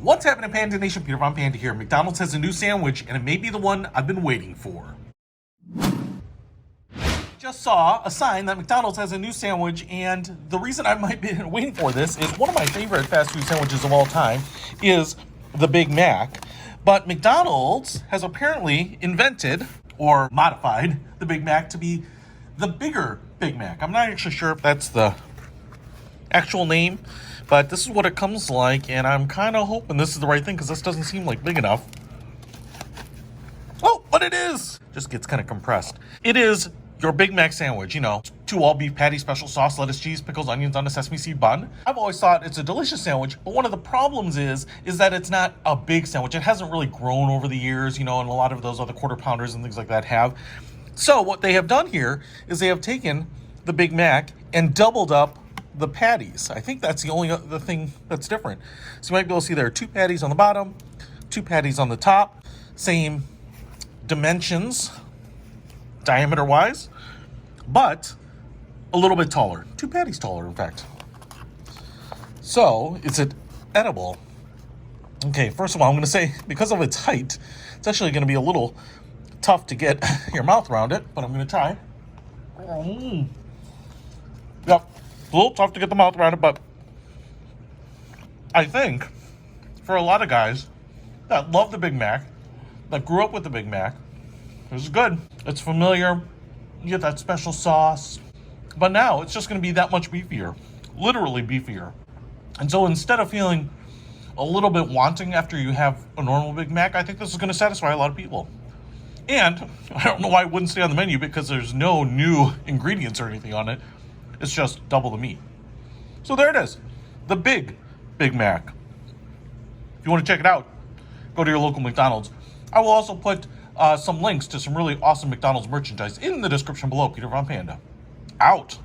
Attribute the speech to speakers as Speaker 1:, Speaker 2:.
Speaker 1: What's happening, Panda Nation? Peter Von Panda here. McDonald's has a new sandwich, and it may be the one I've been waiting for. Just saw a sign that McDonald's has a new sandwich, and the reason I might be waiting for this is one of my favorite fast food sandwiches of all time is the Big Mac. But McDonald's has apparently invented or modified the Big Mac to be the bigger Big Mac. I'm not actually sure if that's the actual name, but this is what it comes like, and I'm kind of hoping this is the right thing because this doesn't seem like big enough. Oh, but it is! Just gets kind of compressed. It is your Big Mac sandwich, you know, 2 all-beef patties, special sauce, lettuce, cheese, pickles, onions on a sesame seed bun. I've always thought it's a delicious sandwich, but one of the problems is that it's not a big sandwich. It hasn't really grown over the years, you know, and a lot of those other quarter pounders and things like that have. So what they have done here is they have taken the Big Mac and doubled up the patties. I think that's the only other thing that's different. So you might be able to see there are 2 patties on the bottom, 2 patties on the top, same dimensions, diameter-wise, but a little bit taller. 2 patties taller, in fact. So, is it edible? Okay, first of all, I'm going to say, because of its height, it's actually going to be a little tough to get your mouth around it, but I'm going to try. Yep, a little tough to get the mouth around it, but I think for a lot of guys that love the Big Mac, that grew up with the Big Mac, this is good. It's familiar. You get that special sauce. But now it's just going to be that much beefier. Literally beefier. And so instead of feeling a little bit wanting after you have a normal Big Mac, I think this is going to satisfy a lot of people. And I don't know why it wouldn't stay on the menu because there's no new ingredients or anything on it. It's just double the meat. So there it is. The Big Mac. If you want to check it out, go to your local McDonald's. I will also put some links to some really awesome McDonald's merchandise in the description below. Peter Von Panda. Out.